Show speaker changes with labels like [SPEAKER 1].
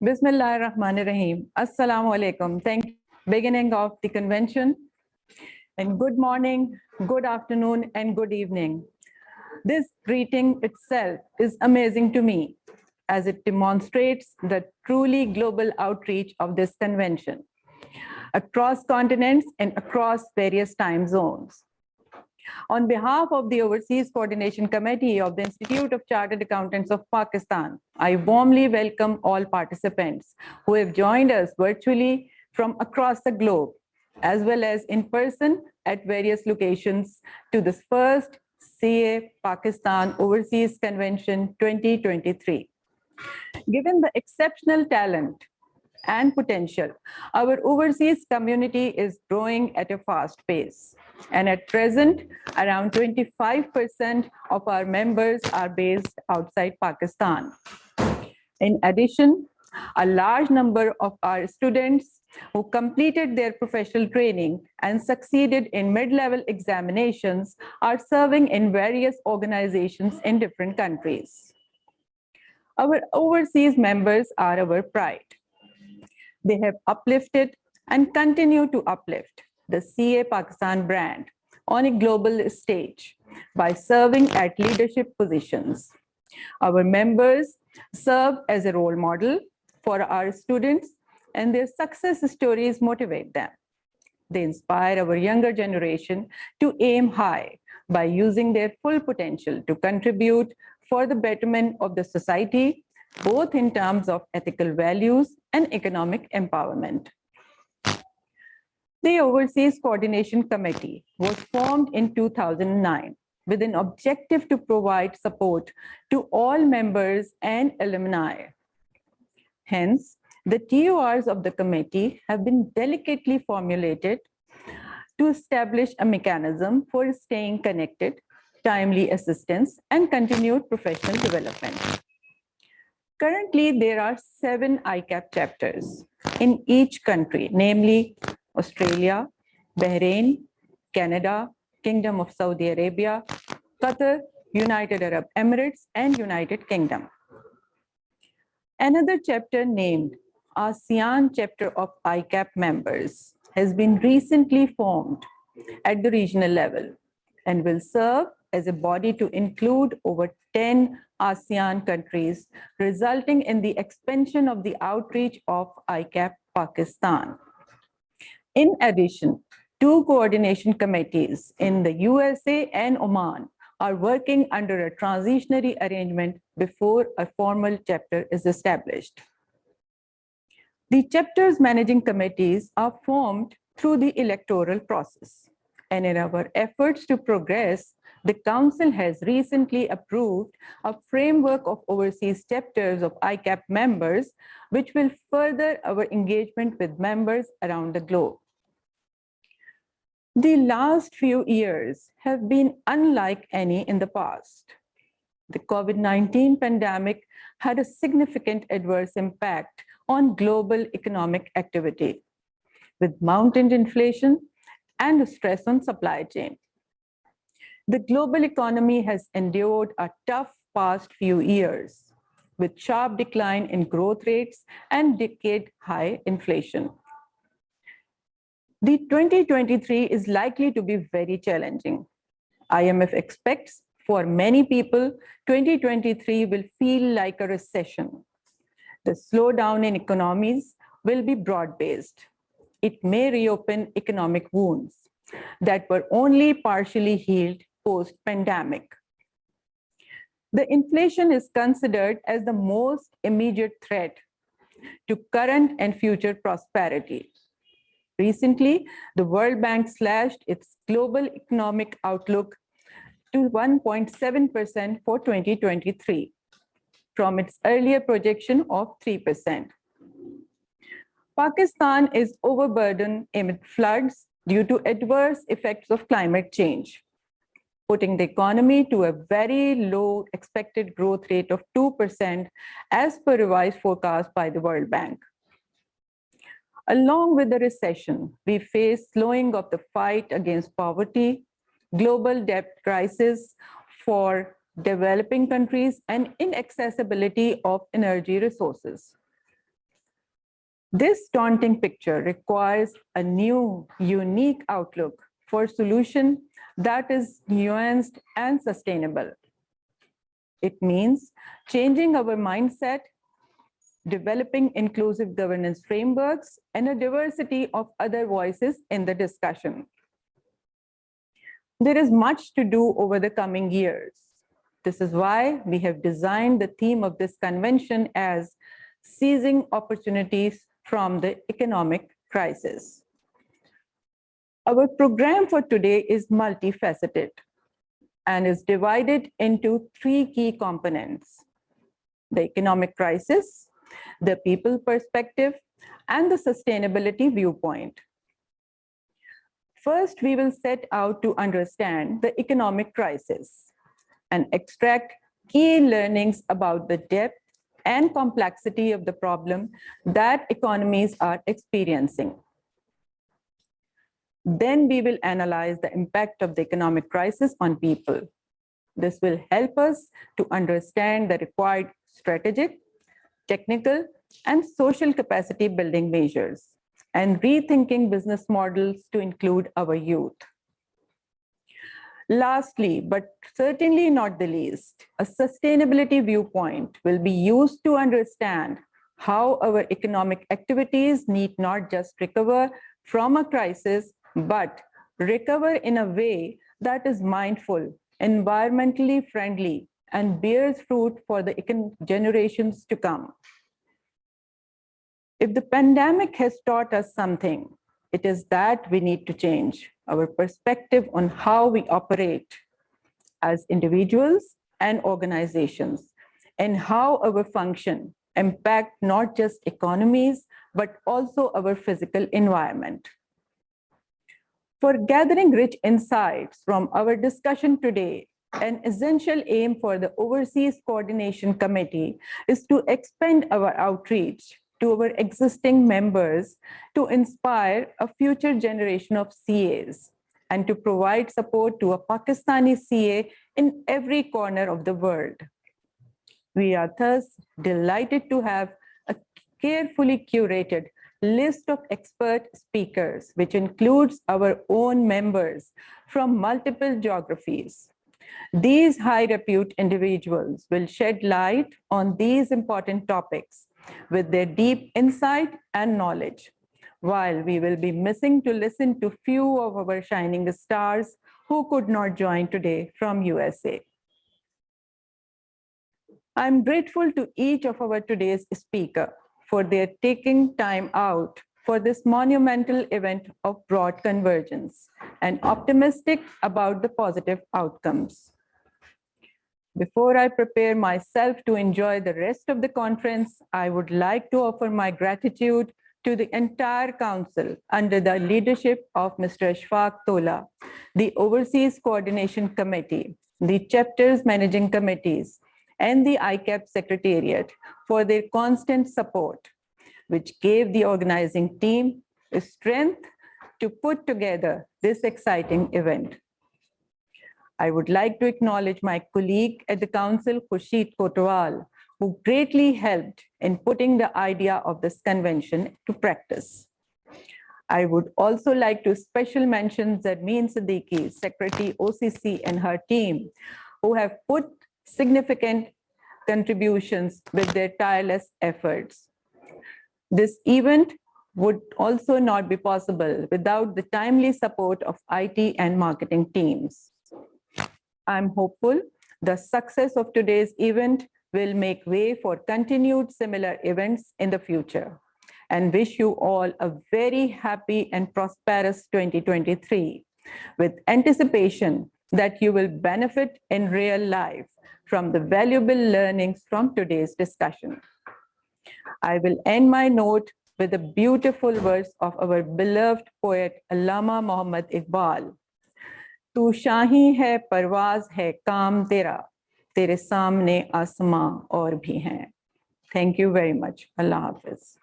[SPEAKER 1] Bismillahirrahmanirrahim. Assalamu alaikum. Thank you. Beginning of the convention. And good morning, good afternoon, and good evening. This greeting itself is amazing to me as it demonstrates the truly global outreach of this convention across continents and across various time zones. On behalf of the Overseas Coordination Committee of the Institute of Chartered Accountants of Pakistan, I warmly welcome all participants who have joined us virtually from across the globe, as well as in person at various locations to this first CA Pakistan Overseas Convention 2023. Given the exceptional talent and potential, our overseas community is growing at a fast pace. And at present, around 25% of our members are based outside Pakistan. In addition, a large number of our students who completed their professional training and succeeded in mid-level examinations are serving in various organizations in different countries. Our overseas members are our pride. They have uplifted and continue to uplift the CA Pakistan brand on a global stage by serving at leadership positions. Our members serve as a role model for our students, and their success stories motivate them. They inspire our younger generation to aim high by using their full potential to contribute for the betterment of the society, both in terms of ethical values and economic empowerment. The Overseas Coordination Committee was formed in 2009 with an objective to provide support to all members and alumni. Hence, the TORs of the committee have been delicately formulated to establish a mechanism for staying connected, timely assistance, and continued professional development. Currently, there are 7 ICAP chapters in each country, namely Australia, Bahrain, Canada, Kingdom of Saudi Arabia, Qatar, United Arab Emirates, and United Kingdom. Another chapter named ASEAN chapter of ICAP members has been recently formed at the regional level and will serve as a body to include over 10 ASEAN countries, resulting in the expansion of the outreach of ICAP Pakistan. In addition, 2 coordination committees in the USA and Oman are working under a transitionary arrangement before a formal chapter is established. The chapters managing committees are formed through the electoral process. And in our efforts to progress, the Council has recently approved a framework of overseas chapters of ICAP members, which will further our engagement with members around the globe. The last few years have been unlike any in the past. The COVID-19 pandemic had a significant adverse impact on global economic activity, with mounting inflation and stress on supply chain. The global economy has endured a tough past few years, with sharp decline in growth rates and decade-high inflation. The 2023 is likely to be very challenging. IMF expects for many people, 2023 will feel like a recession. The slowdown in economies will be broad-based. It may reopen economic wounds that were only partially healed post-pandemic. The inflation is considered as the most immediate threat to current and future prosperity. Recently, the World Bank slashed its global economic outlook to 1.7% for 2023, from its earlier projection of 3%. Pakistan is overburdened amid floods due to adverse effects of climate change, putting the economy to a very low expected growth rate of 2% as per revised forecast by the World Bank. Along with the recession, we face slowing of the fight against poverty, global debt crisis for developing countries, and inaccessibility of energy resources. This daunting picture requires a new, unique outlook for a solution that is nuanced and sustainable. It means changing our mindset, developing inclusive governance frameworks, and a diversity of other voices in the discussion. There is much to do over the coming years. This is why we have designed the theme of this convention as seizing opportunities from the economic crisis. Our program for today is multifaceted and is divided into three key components: the economic crisis, the people perspective, and the sustainability viewpoint. First, we will set out to understand the economic crisis and extract key learnings about the depth and complexity of the problem that economies are experiencing. Then we will analyze the impact of the economic crisis on people. This will help us to understand the required strategic, technical, and social capacity building measures, and rethinking business models to include our youth. Lastly, but certainly not the least, a sustainability viewpoint will be used to understand how our economic activities need not just recover from a crisis, but recover in a way that is mindful, environmentally friendly, and bears fruit for the generations to come. If the pandemic has taught us something, it is that we need to change our perspective on how we operate as individuals and organizations, and how our function impact not just economies, but also our physical environment. For gathering rich insights from our discussion today, an essential aim for the Overseas Coordination Committee is to expand our outreach to our existing members to inspire a future generation of CAs and to provide support to a Pakistani CA in every corner of the world. We are thus delighted to have a carefully curated list of expert speakers, which includes our own members from multiple geographies. These high repute individuals will shed light on these important topics with their deep insight and knowledge, while we will be missing to listen to few of our shining stars who could not join today from USA. I'm grateful to each of our today's speaker for their taking time out for this monumental event of broad convergence and optimistic about the positive outcomes. Before I prepare myself to enjoy the rest of the conference, I would like to offer my gratitude to the entire council under the leadership of Mr. Ashfaq Tola, the Overseas Coordination Committee, the chapters managing committees, and the ICAP Secretariat for their constant support, which gave the organizing team the strength to put together this exciting event. I would like to acknowledge my colleague at the Council, Khurshid Kotwal, who greatly helped in putting the idea of this convention to practice. I would also like to special mention Zarmeen Siddiqui, Secretary OCC, and her team, who have put significant contributions with their tireless efforts. This event would also not be possible without the timely support of IT and marketing teams. I'm hopeful the success of today's event will make way for continued similar events in the future, and wish you all a very happy and prosperous 2023, with anticipation that you will benefit in real life from the valuable learnings from today's discussion. I will end my note with a beautiful verse of our beloved poet Allama Muhammad Iqbal. तू शाही है परवाज है काम तेरा तेरे सामने आसमां और भी हैं. Thank you very much. Allah Hafiz.